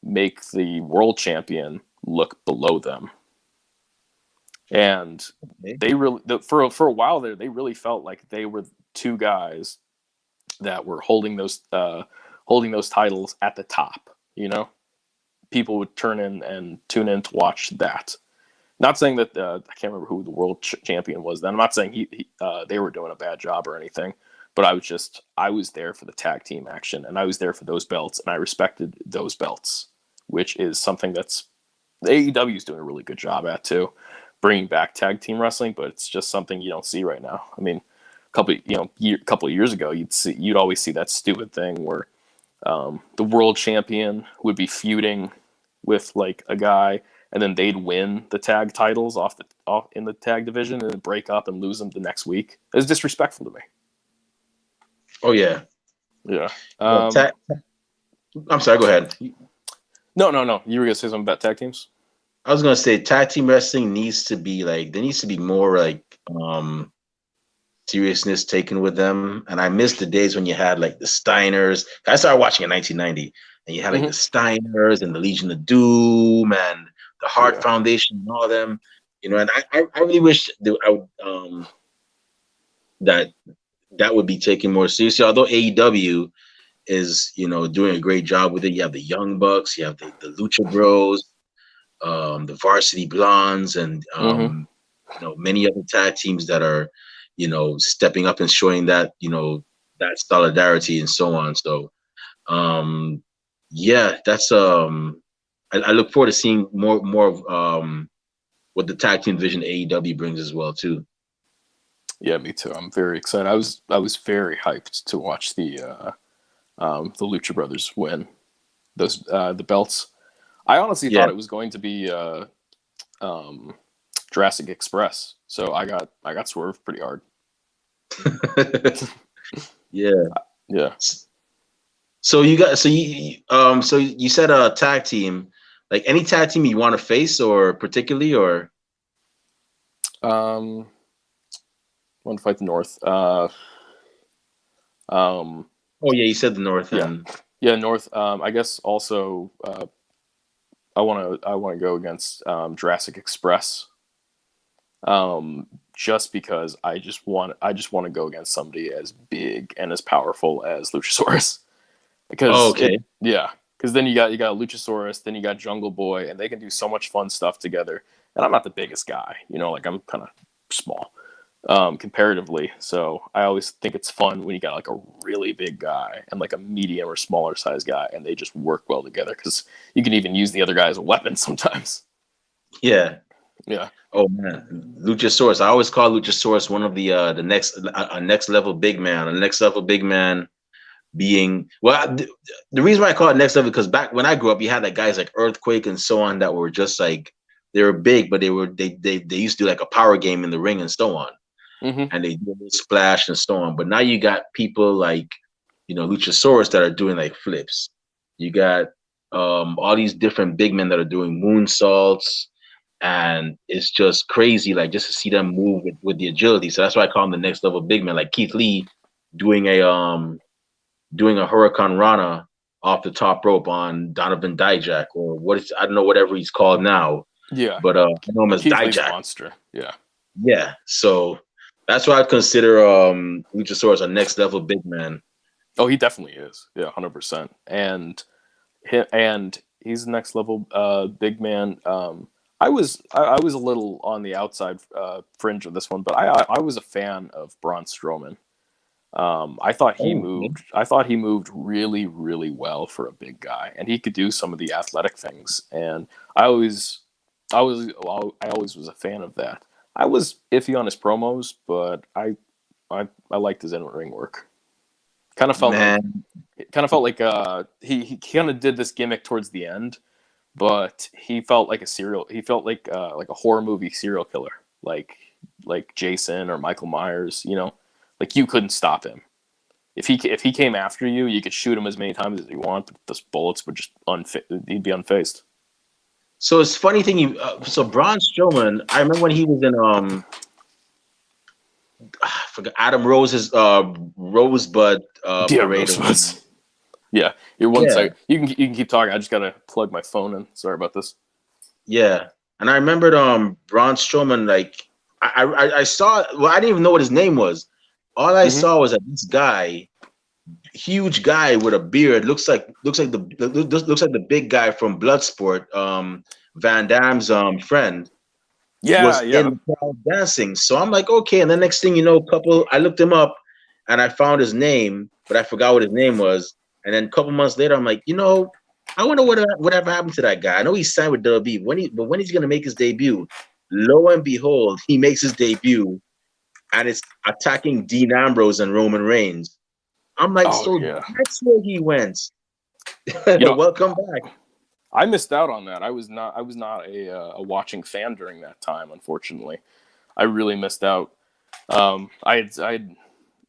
make the world champion look below them. And
Okay.
they really, for a while there, they really felt like they were two guys that were holding those titles at the top. You know, people would turn in and tune in to watch that. Not saying that I can't remember who the world champion was then. I'm not saying they were doing a bad job or anything, but I was there for the tag team action, and I was there for those belts, and I respected those belts, which is something that's AEW is doing a really good job at too, bringing back tag team wrestling. But it's just something you don't see right now. I mean, couple of years ago, you'd always see that stupid thing where the world champion would be feuding with like a guy, and then they'd win the tag titles off in the tag division and then break up and lose them the next week. It's disrespectful to me.
Oh yeah.
Yeah.
Yeah. I'm sorry. Go ahead.
No. You were gonna say something about tag teams?
I was gonna say tag team wrestling needs to be like there needs to be more like seriousness taken with them. And I miss the days when you had like the Steiners. I started watching in 1990, and you had like the
Mm-hmm.
Steiners and the Legion of Doom and the Hart
Yeah.
Foundation and all of them. You know, and I really wish that I would that that would be taken more seriously. Although AEW is doing a great job with it. You have the Young Bucks, you have the Lucha Bros, the Varsity Blondes, and
Mm-hmm.
many other tag teams that are stepping up and showing that that solidarity and so on. So yeah, that's I look forward to seeing more of what the tag team division AEW brings as well too.
Yeah, me too. I'm very excited. I was very hyped to watch the Lucha Brothers win those the belts. I honestly
Yeah.
thought it was going to be um, Jurassic Express, so I got swerved pretty hard.
Yeah.
Yeah.
So you said a tag team, like any tag team you want to face or particularly or
Um, Want to fight the North. Um,
oh yeah, you said the North
yeah,
End.
yeah, North. I guess also I want to go against Jurassic Express. Just because I just want to go against somebody as big and as powerful as Luchasaurus.
Oh,
Because
okay.
because then you got Luchasaurus, then you got Jungle Boy, and they can do so much fun stuff together. And I'm not the biggest guy, you know, like I'm kind of small comparatively. So I always think it's fun when you got like a really big guy and like a medium or smaller size guy, and they just work well together because you can even use the other guy as a weapon sometimes.
Yeah.
Yeah.
Oh man, Luchasaurus. I always call Luchasaurus one of the next a next level big man. A next level big man being the reason why I call it next level because back when I grew up, you had like guys like Earthquake and so on that were just like they were big, but they used to do like a power game in the ring and so on,
Mm-hmm.
and they do a splash and so on. But now you got people like Luchasaurus that are doing like flips. You got all these different big men that are doing moonsaults, and it's just crazy, like just to see them move with the agility. So that's why I call him the next level big man. Like Keith Lee doing a Hurricane Rana off the top rope on Donovan Dijak or what is I don't know whatever he's called now,
Yeah.
but I know him as
Keith Lee's a
Dijak.
monster. Yeah.
Yeah, so that's why I consider Luchasaurus a next level big man.
Oh, he definitely is. Yeah, 100%. And he's the next level big man. I was a little on the outside fringe of this one, but I was a fan of Braun Strowman. I thought he
Oh, okay.
moved. I thought he moved really, really well for a big guy, and he could do some of the athletic things. And I always was a fan of that. I was iffy on his promos, but I liked his in ring work. Kind of felt like
Man,
he kind of did this gimmick towards the end, but he felt like a horror movie serial killer, like Jason or Michael Myers. Like you couldn't stop him. If he came after you, you could shoot him as many times as you want, but the bullets would just he'd be unfazed.
so it's funny thing you. So Braun Strowman, I remember when he was in I forgot Adam Rose's Rosebud
Yeah,
parade or whatever.
Rosebuds. Yeah, you're one
Yeah,
second. You can keep talking. I just gotta plug my phone in. Sorry about this.
yeah. And I remembered Braun Strowman like I saw well I didn't even know what his name was. All I
Hmm.
saw was that this guy, huge guy with a beard, looks like the big guy from Bloodsport, Van Damme's friend
Yeah,
was
yeah.
in the crowd dancing. So I'm like, okay. And the next thing you know, I looked him up and I found his name, but I forgot what his name was. And then a couple months later, I'm like, I wonder whatever happened to that guy. I know he signed with WWE. When he's gonna make his debut? Lo and behold, he makes his debut, and it's attacking Dean Ambrose and Roman Reigns. I'm like,
Oh
so
yeah.
that's where he went.
You know,
Welcome back.
I missed out on that. I was not a watching fan during that time. Unfortunately, I really missed out.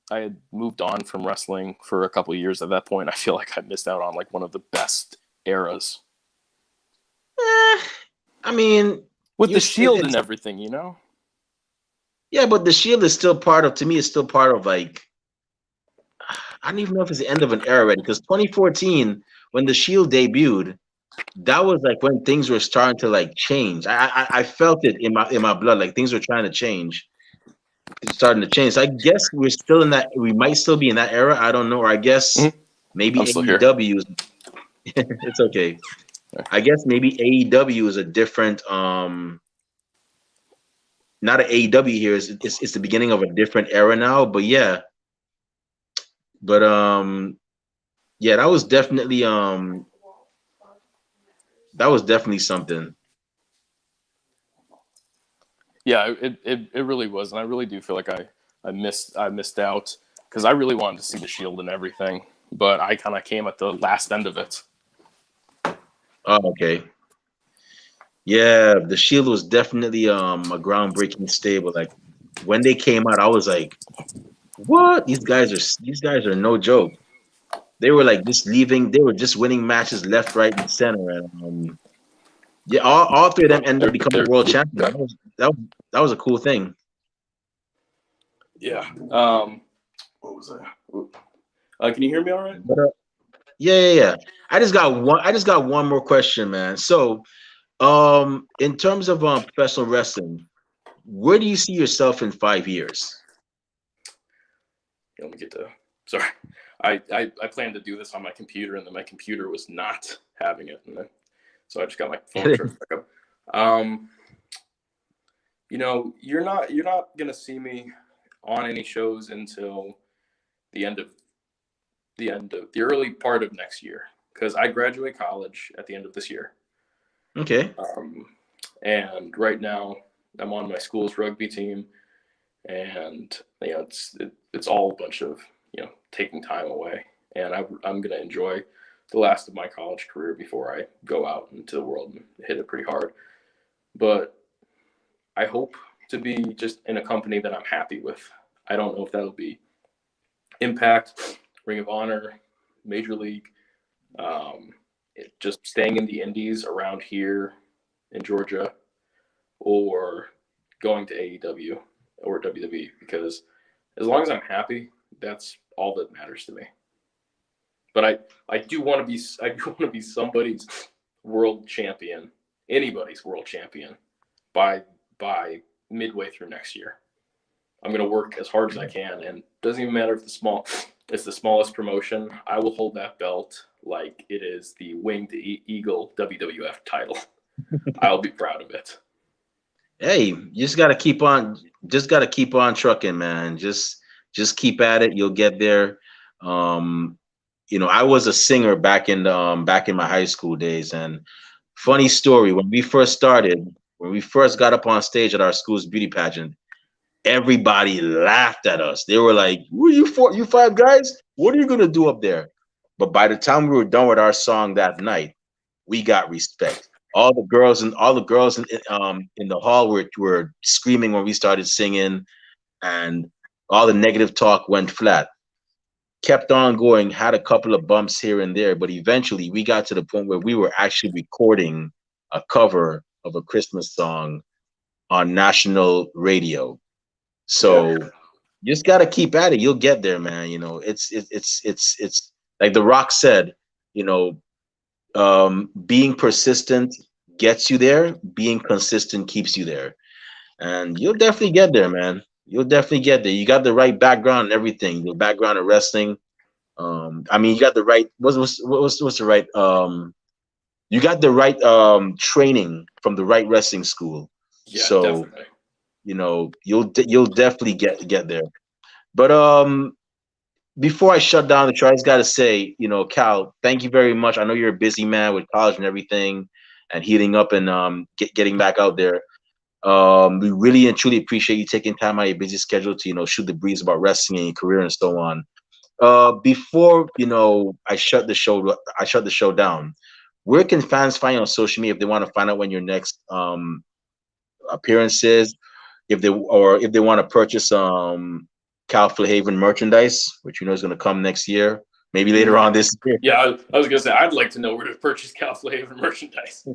I had moved on from wrestling for a couple of years at that point. I feel like I missed out on like one of the best eras
Eh, I mean,
with the Shield and everything.
yeah, but the Shield is still part of, to me, it's still part of like, I don't even know if it's the end of an era already. Because 2014, when the Shield debuted, that was like when things were starting to like change. I felt it in my blood, like things were trying to change. It's starting to change. So I guess we're still in that. We might still be in that era. I don't know. Or I guess
Mhm.
maybe
I'm still here.
AEW is. It's okay. I guess maybe AEW is a different. Not an AEW here. It's the beginning of a different era now. But yeah. But yeah, that was definitely something.
Yeah, it really was, and I really do feel like I missed out because I really wanted to see the Shield and everything, but I kind of came at the last end of it.
Oh, okay. Yeah, the Shield was definitely a groundbreaking stable. Like when they came out, I was like, "What? These guys are no joke." They were like just leaving. They were just winning matches left, right, and center. And yeah, all three of them ended up becoming
They're
world champions. That was a cool thing.
yeah. What was that? Can you hear me all right?
But yeah. I just got one more question, man. So, in terms of professional wrestling, where do you see yourself in 5 years?
Let me get to. Sorry, I planned to do this on my computer, and then my computer was not having it, and then, so I just got my phone charged back up. Um, you're not gonna see me on any shows until the end of the early part of next year because I graduate college at the end of this year.
Okay.
Um, and right now I'm on my school's rugby team, and it's all a bunch of taking time away, and I'm gonna enjoy the last of my college career before I go out into the world and hit it pretty hard. But I hope to be just in a company that I'm happy with. I don't know if that'll be Impact, Ring of Honor, Major League, just staying in the indies around here in Georgia, or going to AEW or WWE, because as long as I'm happy, that's all that matters to me. But I do want to be somebody's world champion, anybody's world champion by by midway through next year. I'm going to work as hard as I can, and it doesn't even matter if the It's the smallest promotion. I will hold that belt like it is the Winged Eagle WWF title. I'll be proud of it.
Hey, you just gotta keep on trucking, man. Just keep at it. You'll get there. Um, I was a singer back in my high school days, and funny story, when we first got up on stage at our school's beauty pageant, everybody laughed at us. They were like, "Who are you for? You five guys? What are you gonna do up there?" But by the time we were done with our song that night, we got respect. All the girls in the hall were screaming when we started singing, and all the negative talk went flat. Kept on going, had a couple of bumps here and there, but eventually we got to the point where we were actually recording a cover of a Christmas song on national radio.
Yeah,
So you just gotta keep at it. You'll get there, man. It's like The Rock said. You know, being persistent gets you there. Being consistent keeps you there, and you'll definitely get there, man. You'll definitely get there. You got the right background and everything. The background of wrestling. I mean, you got the right. What's the right? You got the right training from the right wrestling school.
yeah,
So
definitely.
you'll definitely get there. But before I shut down the show, I just got to say, Cal, thank you very much. I know you're a busy man with college and everything, and heating up and getting back out there. We really and truly appreciate you taking time out of your busy schedule to shoot the breeze about wrestling and your career and so on. Before I shut the show down. Where can fans find you on social media if they want to find out when your next appearance is? If they want to purchase Cal Flahaven merchandise, which is going to come next year, maybe later on this year.
Yeah, I was gonna say I'd like to know where to purchase Cal Flahaven merchandise.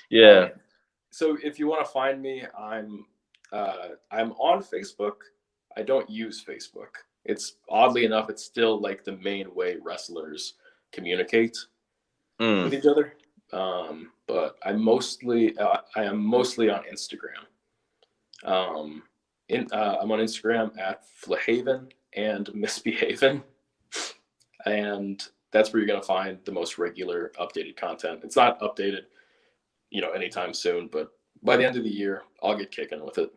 Yeah.
So if you want to find me, I'm on Facebook. I don't use Facebook. It's oddly enough, it's still like the main way wrestlers communicate with
Mm.
each other. But I am mostly on Instagram. I'm on Instagram at Flahaven and Misbehaven, and that's where you're gonna find the most regular updated content. It's not updated, anytime soon, but by the end of the year, I'll get kicking with it.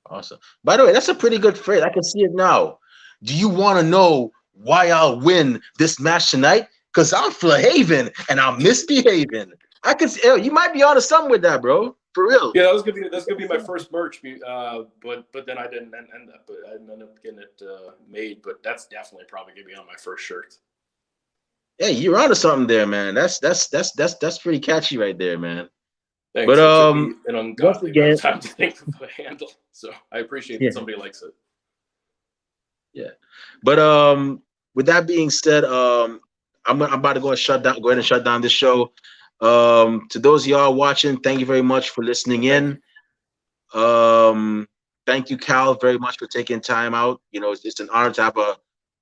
Awesome. By the way, that's a pretty good phrase. I can see it now. Do you want to know why I'll win this match tonight? Because I'm Flahaven and I'm misbehaving. I can see you might be onto something with that, bro. For real.
Yeah, that's gonna be my first merch. But then I didn't end up. I didn't end up getting it made. But that's definitely probably gonna be on my first shirt.
Hey, you're onto something there, man. That's pretty catchy right there, man. But
Thanks. It took me an
once
ungodly amount
again,
of time to think of a handle, so I appreciate
yeah,
that somebody likes it.
yeah. But with that being said, I'm about to go ahead and shut down this show. To those of y'all watching, thank you very much for listening
Thank you.
in. Um, Thank you, Cal, very much for taking time out. It's an honor to have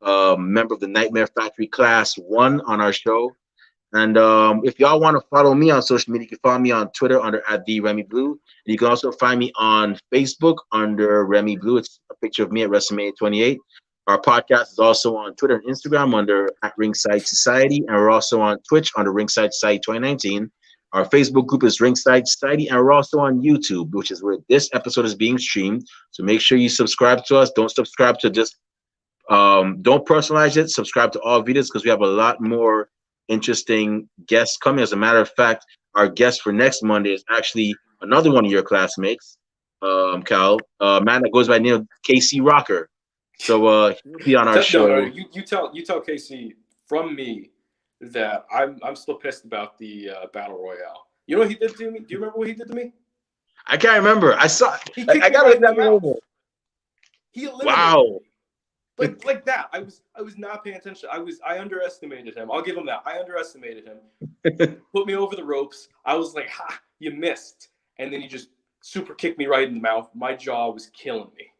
a member of the Nightmare Factory Class 1 on our show. And if y'all want to follow me on social media, you can follow me on Twitter under @the_Remy_Blue. And you can also find me on Facebook under Remy Blue. It's a picture of me at WrestleMania 28. Our podcast is also on Twitter and Instagram under @Ringside Society, and we're also on Twitch under Ringside Society 2019. Our Facebook group is Ringside Society, and we're also on YouTube, which is where this episode is being streamed. So make sure you subscribe to us. Don't subscribe to just don't personalize it. Subscribe to all videos because we have a lot more interesting guests coming. As a matter of fact, our guest for next Monday is actually another one of your classmates, Cal, man that goes by the name of KC Rocker. So he'll be on our
No.
show.
You tell Casey from me that I'm still pissed about the battle royale. You know what he did to me? Do you remember what he did to me?
I can't remember. I saw.
He
I
kicked me
gotta
right
look
in the
that
mouth.
over.
He eliminated
Wow.
me. Like that. I was not paying attention. I underestimated him. I'll give him that. I underestimated him. Put me over the ropes. I was like, ha, you missed. And then he just super kicked me right in the mouth. My jaw was killing me.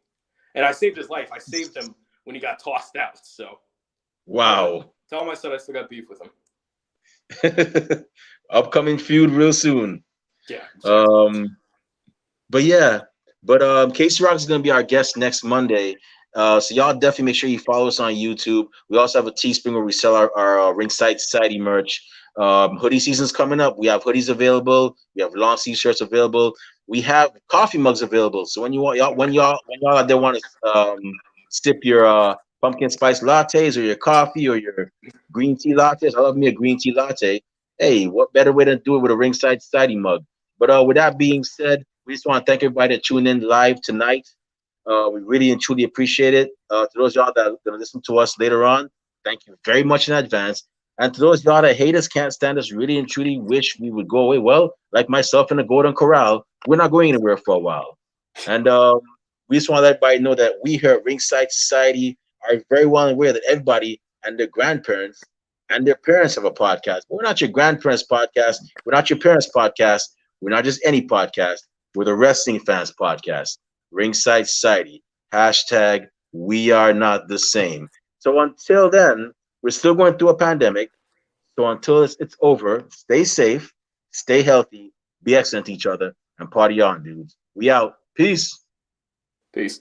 And I saved his life. I saved him when he got tossed out. So
Wow.
tell him I said I still got beef with him.
Upcoming feud real soon.
Yeah. Exactly.
But yeah, but Casey Rock is going to be our guest next Monday, So y'all definitely make sure you follow us on YouTube. We also have a Teespring where we sell our Ringside Society merch. Hoodie season's coming up. We have hoodies available. We have long sleeve shirts available. We have coffee mugs available. So when y'all out there want to sip your pumpkin spice lattes or your coffee or your green tea lattes, I love me a green tea latte. Hey, what better way to do it with a Ringside Society mug? But with that being said, we just want to thank everybody that tuned in live tonight. We really and truly appreciate it. To those y'all that are gonna listen to us later on, thank you very much in advance. And to those y'all that hate us, can't stand us, really and truly wish we would go away. Well, like myself in the Golden Corral, we're not going anywhere for a while. And we just want to let everybody know that we here at Ringside Society are very well aware that everybody and their grandparents and their parents have a podcast. But we're not your grandparents' podcast. We're not your parents' podcast. We're not just any podcast. We're the Wrestling Fans Podcast. Ringside Society. Hashtag we are not the same. So until then, we're still going through a pandemic. So until it's over, stay safe, stay healthy, be excellent to each other, and party on, dudes. We out. Peace.
Peace.